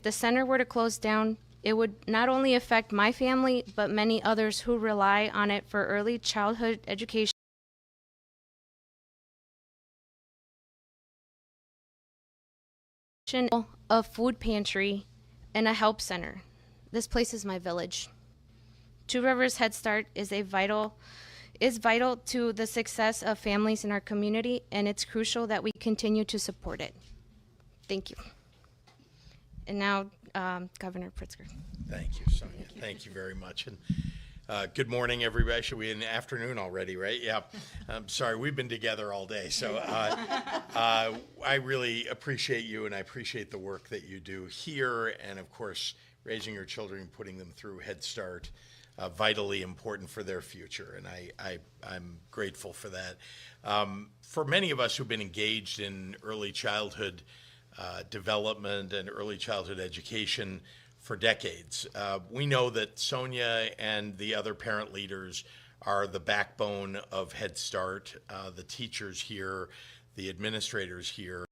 the center were to close down, it would not only affect my family, but many others who rely on it for early childhood education, a food pantry, and a help center. This place is my village. Two Rivers Head Start is vital to the success of families in our community, and it's crucial that we continue to support it. Thank you. And now, Governor Pritzker. Thank you, Sonia. Thank you very much. And good morning, everybody. Should we in the afternoon already, right? Yeah. I'm sorry, we've been together all day. So I really appreciate you, and I appreciate the work that you do here, and of course, raising your children, putting them through Head Start, vitally important for their future, and I'm grateful for that. For many of us who've been engaged in early childhood development and early childhood education for decades, we know that Sonia and the other parent leaders are the backbone of Head Start, the teachers here, the administrators here.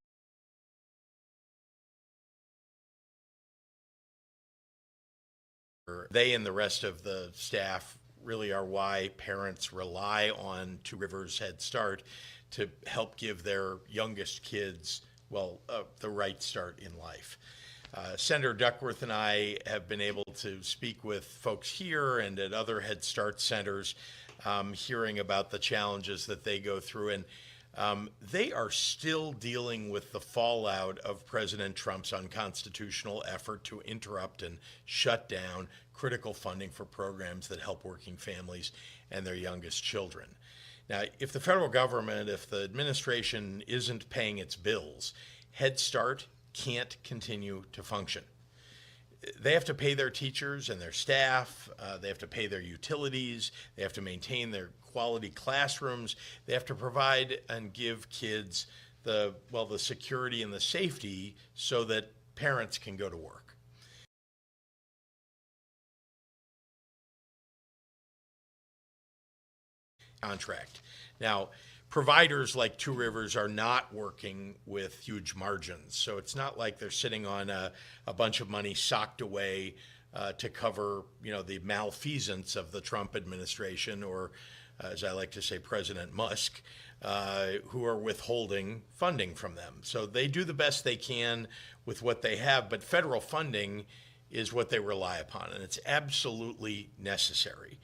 They and the rest of the staff really are why parents rely on Two Rivers Head Start to help give their youngest kids, the right start in life. Senator Duckworth and I have been able to speak with folks here and at other Head Start centers, hearing about the challenges that they go through. And they are still dealing with the fallout of President Trump's unconstitutional effort to interrupt and shut down critical funding for programs that help working families and their youngest children. Now, if the federal government, if the administration isn't paying its bills, Head Start can't continue to function. They have to pay their teachers and their staff, they have to pay their utilities, they have to maintain their quality classrooms, they have to provide and give kids the security and the safety so that parents can go to work. Contract. Now, providers like Two Rivers are not working with huge margins, so it's not like they're sitting on a bunch of money socked away to cover, the malfeasance of the Trump administration, or, as I like to say, President Musk, who are withholding funding from them. So they do the best they can with what they have, but federal funding is what they rely upon, and it's absolutely necessary.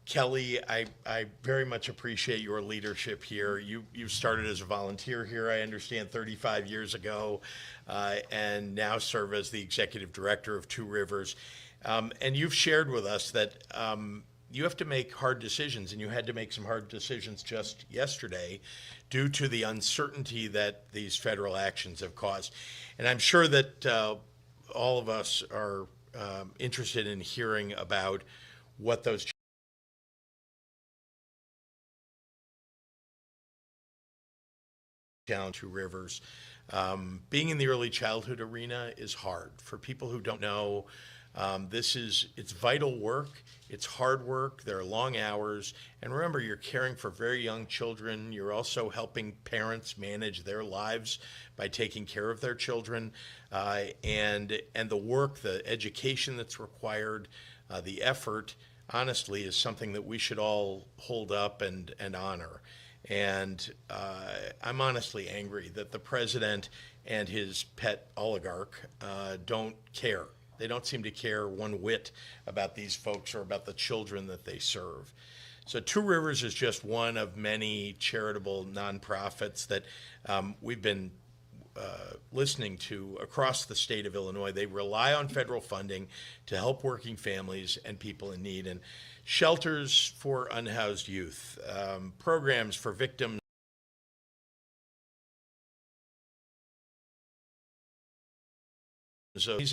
Kelly, I very much appreciate your leadership here. You started as a volunteer here, I understand, 35 years ago, and now serve as the executive director of Two Rivers. And you've shared with us that you have to make hard decisions, and you had to make some hard decisions just yesterday due to the uncertainty that these federal actions have caused. And I'm sure that all of us are interested in hearing about what those challenge. Two Rivers. Being in the early childhood arena is hard. For people who don't know, it's vital work, it's hard work, there are long hours, and remember, you're caring for very young children, you're also helping parents manage their lives by taking care of their children, and the work, the education that's required, the effort, honestly, is something that we should all hold up and honor. And I'm honestly angry that the president and his pet oligarch don't care. They don't seem to care one whit about these folks or about the children that they serve. So Two Rivers is just one of many charitable nonprofits that we've been listening to across the state of Illinois. They rely on federal funding to help working families and people in need, and shelters for unhoused youth, programs for victims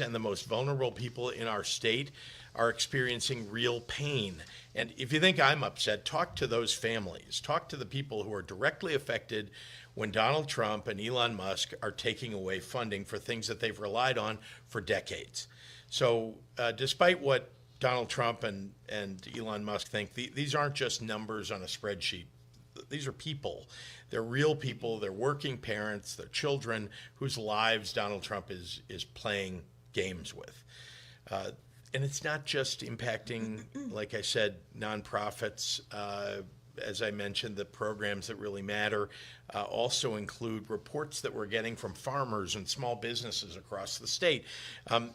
and the most vulnerable people in our state are experiencing real pain. And if you think I'm upset, talk to those families. Talk to the people who are directly affected when Donald Trump and Elon Musk are taking away funding for things that they've relied on for decades. So despite what Donald Trump and Elon Musk think, these aren't just numbers on a spreadsheet. These are people. They're real people. They're working parents. They're children whose lives Donald Trump is playing games with. And it's not just impacting, like I said, nonprofits. As I mentioned, the programs that really matter also include reports that we're getting from farmers and small businesses across the state.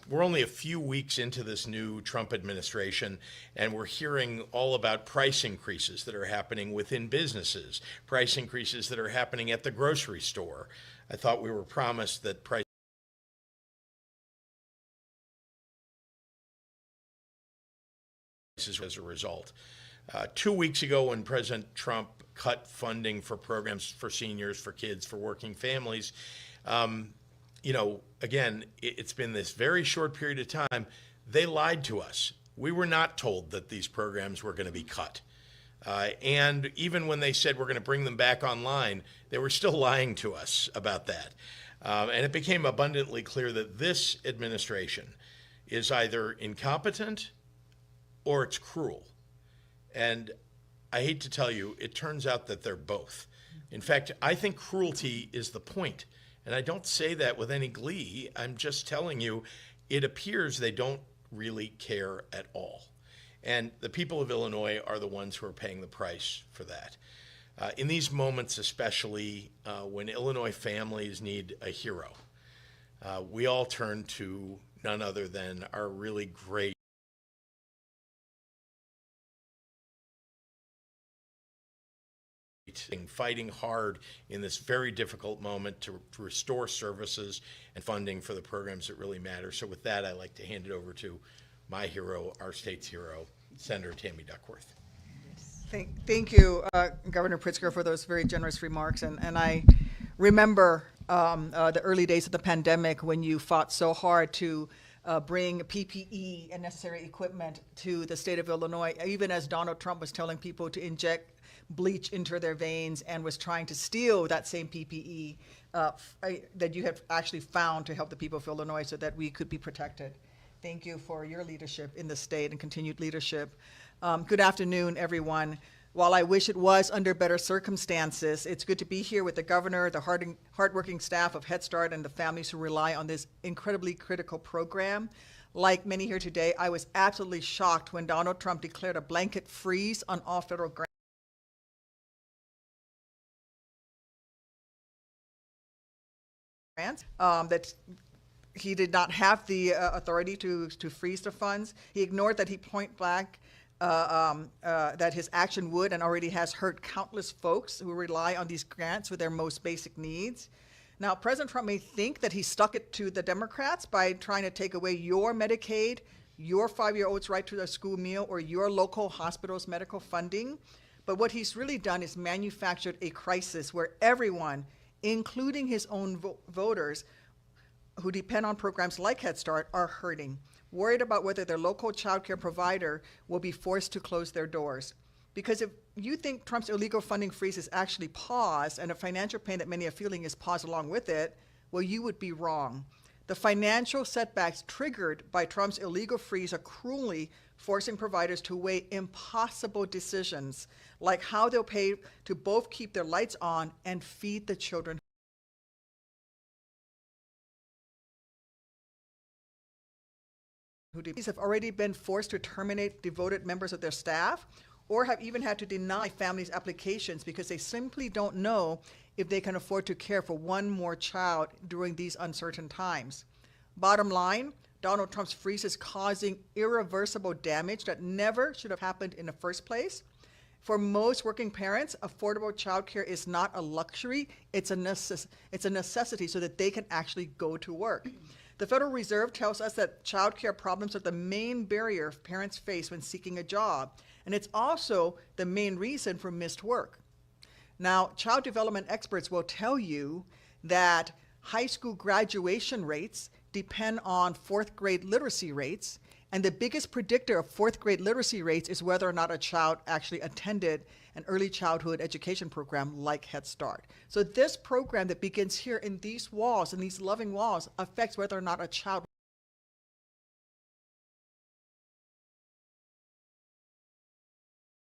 We're only a few weeks into this new Trump administration, and we're hearing all about price increases that are happening within businesses, price increases that are happening at the grocery store. I thought we were promised that prices as a result. 2 weeks ago, when President Trump cut funding for programs for seniors, for kids, for working families, again, it's been this very short period of time. They lied to us. We were not told that these programs were going to be cut. And even when they said we're going to bring them back online, they were still lying to us about that. And it became abundantly clear that this administration is either incompetent or it's cruel. And I hate to tell you, it turns out that they're both. In fact, I think cruelty is the point. And I don't say that with any glee. I'm just telling you, it appears they don't really care at all. And the people of Illinois are the ones who are paying the price for that. In these moments, especially when Illinois families need a hero, we all turn to none other than our really great fighting hard in this very difficult moment to restore services and funding for the programs that really matter. So with that, I'd like to hand it over to my hero, our state's hero, Senator Tammy Duckworth. Thank you, Governor Pritzker, for those very generous remarks. And I remember the early days of the pandemic when you fought so hard to bring PPE and necessary equipment to the state of Illinois, even as Donald Trump was telling people to inject bleach into their veins and was trying to steal that same PPE that you have actually found to help the people of Illinois so that we could be protected. Thank you for your leadership in the state and continued leadership. Good afternoon, everyone. While I wish it was under better circumstances, it's good to be here with the governor, the hardworking staff of Head Start, and the families who rely on this incredibly critical program. Like many here today, I was absolutely shocked when Donald Trump declared a blanket freeze on all federal grants. That he did not have the authority to freeze the funds. He ignored that he point blank that his action would and already has hurt countless folks who rely on these grants for their most basic needs. Now, President Trump may think that he stuck it to the Democrats by trying to take away your Medicaid, your 5-year-old's right to a school meal, or your local hospital's medical funding. But what he's really done is manufactured a crisis where everyone, including his own voters who depend on programs like Head Start, are hurting, worried about whether their local child care provider will be forced to close their doors. Because if you think Trump's illegal funding freeze is actually paused and the financial pain that many are feeling is paused along with it, well, you would be wrong. The financial setbacks triggered by Trump's illegal freeze are cruelly forcing providers to weigh impossible decisions, like how they'll pay to both keep their lights on and feed the children. Who have already been forced to terminate devoted members of their staff, or have even had to deny families' applications because they simply don't know if they can afford to care for one more child during these uncertain times. Bottom line, Donald Trump's freeze is causing irreversible damage that never should have happened in the first place. For most working parents, affordable childcare is not a luxury, it's a necessity so that they can actually go to work. The Federal Reserve tells us that childcare problems are the main barrier parents face when seeking a job, and it's also the main reason for missed work. Now, child development experts will tell you that high school graduation rates depend on fourth grade literacy rates, and the biggest predictor of fourth grade literacy rates is whether or not a child actually attended an early childhood education program like Head Start. So this program that begins here in these walls, in these loving walls, affects whether or not a child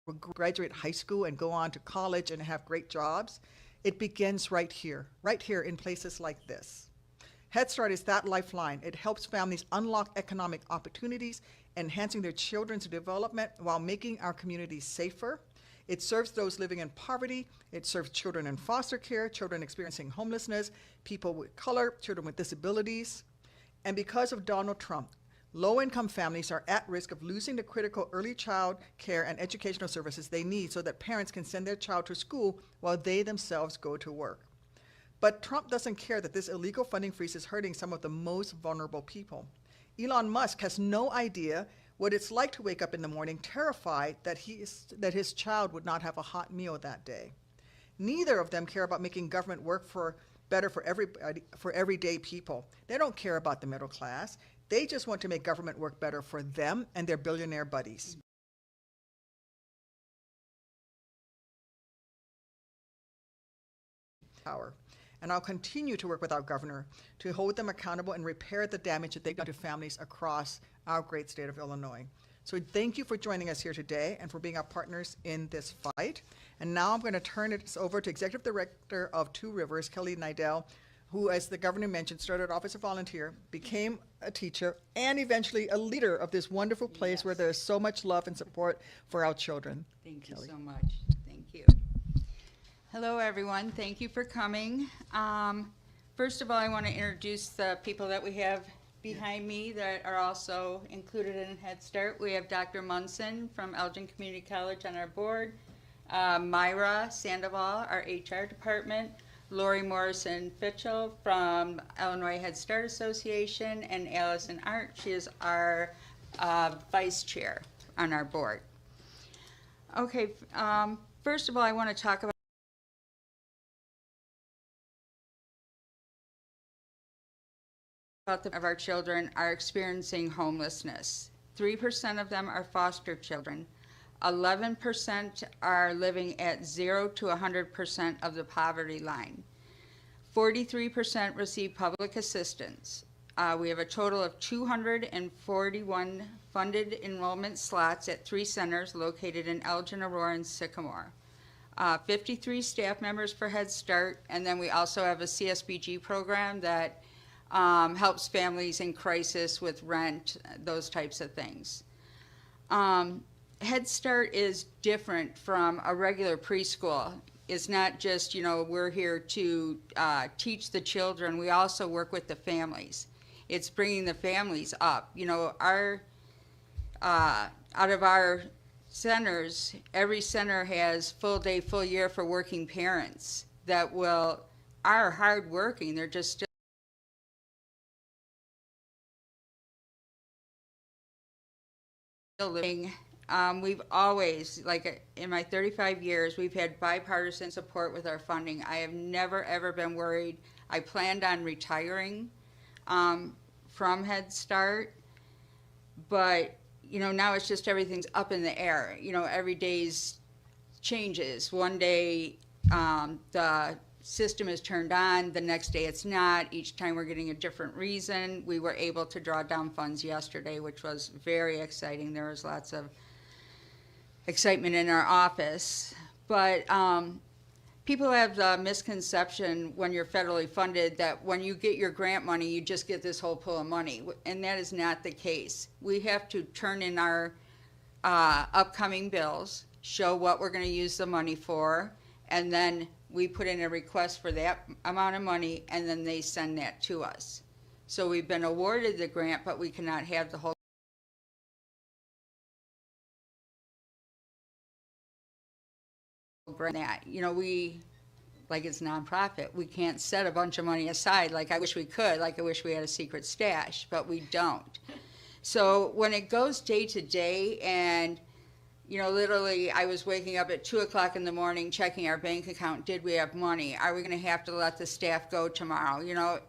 will graduate high school and go on to college and have great jobs. It begins right here in places like this. Head Start is that lifeline. It helps families unlock economic opportunities, enhancing their children's development while making our communities safer. It serves those living in poverty. It serves children in foster care, children experiencing homelessness, people with color, children with disabilities. And because of Donald Trump, low-income families are at risk of losing the critical early child care and educational services they need so that parents can send their child to school while they themselves go to work. But Trump doesn't care that this illegal funding freeze is hurting some of the most vulnerable people. Elon Musk has no idea what it's like to wake up in the morning terrified that his child would not have a hot meal that day. Neither of them care about making government work better for everybody, for everyday people. They don't care about the middle class. They just want to make government work better for them and their billionaire buddies. Power. And I'll continue to work with our governor to hold them accountable and repair the damage that they've done to families across our great state of Illinois. So thank you for joining us here today and for being our partners in this fight. And now I'm going to turn it over to Executive Director of Two Rivers, Kelly Nidell, who, as the governor mentioned, started off as a volunteer, became a teacher, and eventually a leader of this wonderful place Yes. where there's so much love and support for our children. Thank Kelly. you so much. Thank you. Hello, everyone. Thank you for coming. First of all, I want to introduce the people that we have behind me that are also included in Head Start. We have Dr. Munson from Elgin Community College on our board, Myra Sandoval, our HR department, Lori Morrison Fitchell from Illinois Head Start Association, and Allison Art. She is our vice chair on our board. Okay, first of all, I want to talk about of our children are experiencing homelessness. 3% of them are foster children. 11% are living at 0 to 100% of the poverty line. 43% receive public assistance. We have a total of 241 funded enrollment slots at 3 centers located in Elgin, Aurora, and Sycamore. 53 staff members for Head Start, and then we also have a CSBG program that helps families in crisis with rent, those types of things. Head Start is different from a regular preschool. It's not just, we're here to teach the children. We also work with the families. It's bringing the families up. Out of our centers, every center has full day, full year for working parents that are hardworking. They're just still living. We've always, like in my 35 years, we've had bipartisan support with our funding. I have never, ever been worried. I planned on retiring from Head Start, but, now it's just everything's up in the air. Every day's changes. One day the system is turned on, the next day it's not. Each time we're getting a different reason. We were able to draw down funds yesterday, which was very exciting. There was lots of excitement in our office. But people have the misconception when you're federally funded that when you get your grant money, you just get this whole pool of money. And that is not the case. We have to turn in our upcoming bills, show what we're going to use the money for, and then we put in a request for that amount of money, and then they send that to us. So we've been awarded the grant, but we cannot have the whole grant. Like it's nonprofit. We can't set a bunch of money aside like I wish we could, like I wish we had a secret stash, but we don't. So when it goes day to day and literally I was waking up at 2 o'clock in the morning checking our bank account. Did we have money? Are we going to have to let the staff go tomorrow?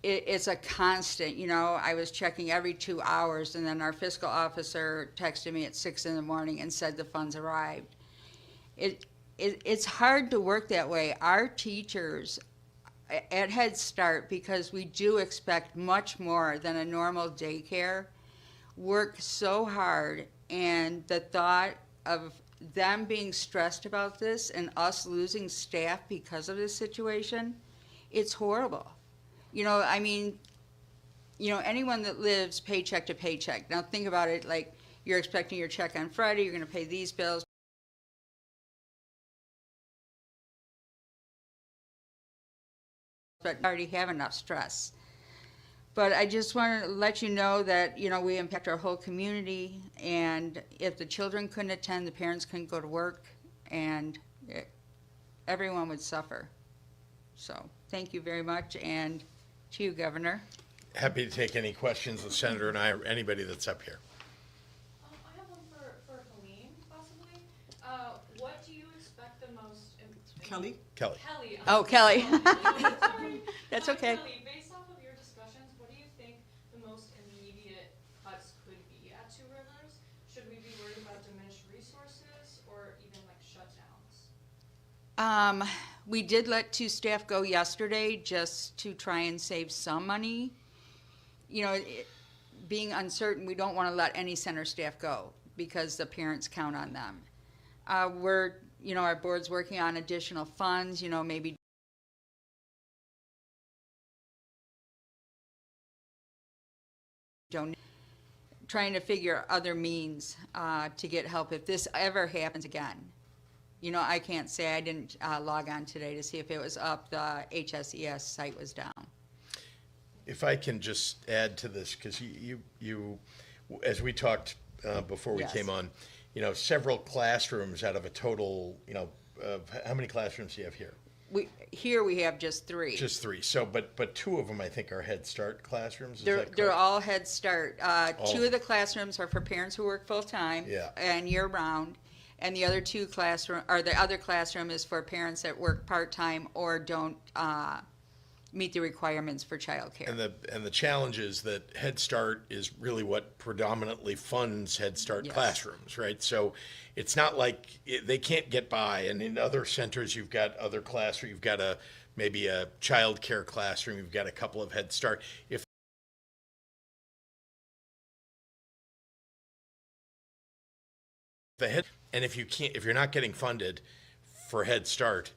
It's a constant. I was checking every 2 hours, and then our fiscal officer texted me at 6 in the morning and said the funds arrived. It's hard to work that way. Our teachers at Head Start, because we do expect much more than a normal daycare, work so hard. And the thought of them being stressed about this and us losing staff because of this situation, it's horrible. You know, I mean, you know, anyone that lives paycheck to paycheck. Now think about it, like you're expecting your check on Friday, you're going to pay these bills. But I already have enough stress. But I just want to let you know that, you know, we impact our whole community, and if the children couldn't attend, the parents couldn't go to work, and everyone would suffer. So, thank you very much, and to you, Governor. Happy to take any questions the Senator and I, or anybody that's up here. I have one for Helene, possibly. What do you expect the most? Kelly? Kelly. Kelly. Oh, Kelly. Sorry. That's okay. Kelly, based off of your discussions, what do you think the most immediate cuts could be at Two Rivers? Should we be worried about diminished resources or even like shutdowns? We did let 2 staff go yesterday just to try and save some money. You know, being uncertain, we don't want to let any center staff go because the parents count on them. You know, our board's working on additional funds, you know, maybe trying to figure other means to get help if this ever happens again. You know, I can't say, I didn't log on today to see if it was up, the HSES site was down. If I can just add to this, because you, as we talked before we Yes. came on, you know, several classrooms out of a total, you know, how many classrooms do you have here? Here we have just 3. Just 3. So, but 2 of them I think are Head Start classrooms. Is They're that they're correct? all Head Start. All 2 of of the classrooms are for parents who work full-time Yeah. and year-round, and the other 2 the other classroom is for parents that work part-time or don't meet the requirements for childcare. And the challenge is that Head Start is really what predominantly funds Head Start Yes. classrooms, right? So it's not like they can't get by. And in other centers, you've got other classrooms, you've got maybe a child care classroom, you've got a couple of Head Start. If if you're not getting funded for Head Start,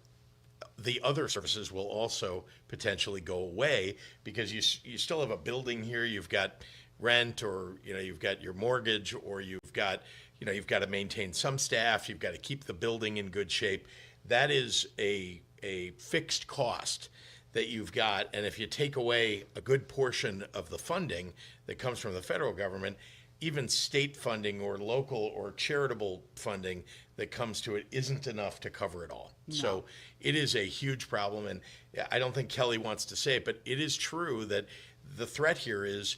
the other services will also potentially go away because you still have a building here. You've got rent, or you've got your mortgage, or you've got to maintain some staff. You've got to keep the building in good shape. That is a fixed cost that you've got, and if you take away a good portion of the funding that comes from the federal government, even state funding or local or charitable funding that comes to it isn't enough to cover it all. No. So it is a huge problem, and I don't think Kelly wants to say it, but it is true that the threat here is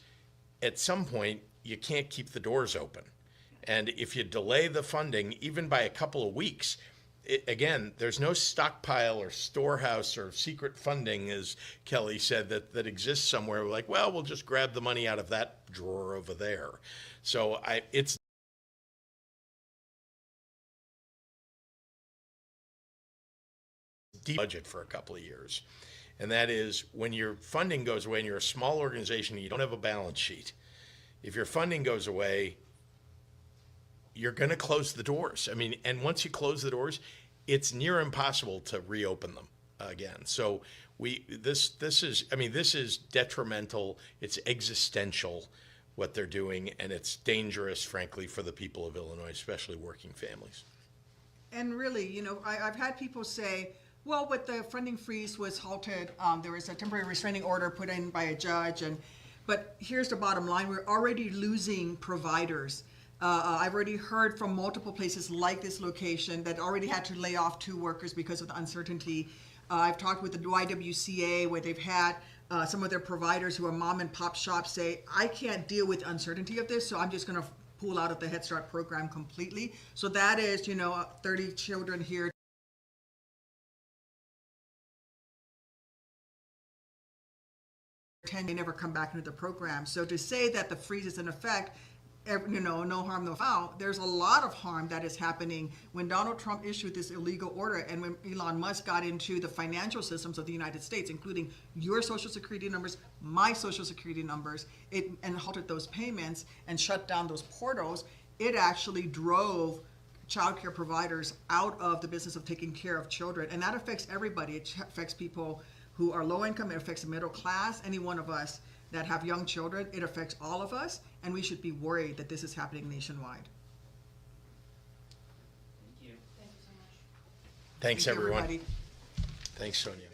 at some point you can't keep the doors open. And if you delay the funding even by a couple of weeks, again, there's no stockpile or storehouse or secret funding, as Kelly said, that exists somewhere. We're like, well, we'll just grab the money out of that drawer over there. So it's deep budget for a couple of years. And that is when your funding goes away and you're a small organization and you don't have a balance sheet, if your funding goes away, you're going to close the doors. I mean, and once you close the doors, it's near impossible to reopen them again. So this is detrimental. It's existential what they're doing, and it's dangerous, frankly, for the people of Illinois, especially working families. And really, I've had people say, well, but the funding freeze was halted. There was a temporary restraining order put in by a judge, but here's the bottom line: we're already losing providers. I've already heard from multiple places like this location that already had to lay off 2 workers because of the uncertainty. I've talked with the YWCA where they've had some of their providers who are mom and pop shops say, I can't deal with the uncertainty of this, so I'm just going to pull out of the Head Start program completely. So that is, 30 children here. They never come back into the program. So to say that the freeze is in effect, no harm, no foul, there's a lot of harm that is happening. When Donald Trump issued this illegal order and when Elon Musk got into the financial systems of the United States, including your social security numbers, my social security numbers, and halted those payments and shut down those portals, it actually drove child care providers out of the business of taking care of children. And that affects everybody. It affects people who are low income. It affects the middle class. Any one of us that have young children, it affects all of us, and we should be worried that this is happening nationwide. Thank you so much. Thanks, Thank you, everyone. everybody. Thanks, Sonia.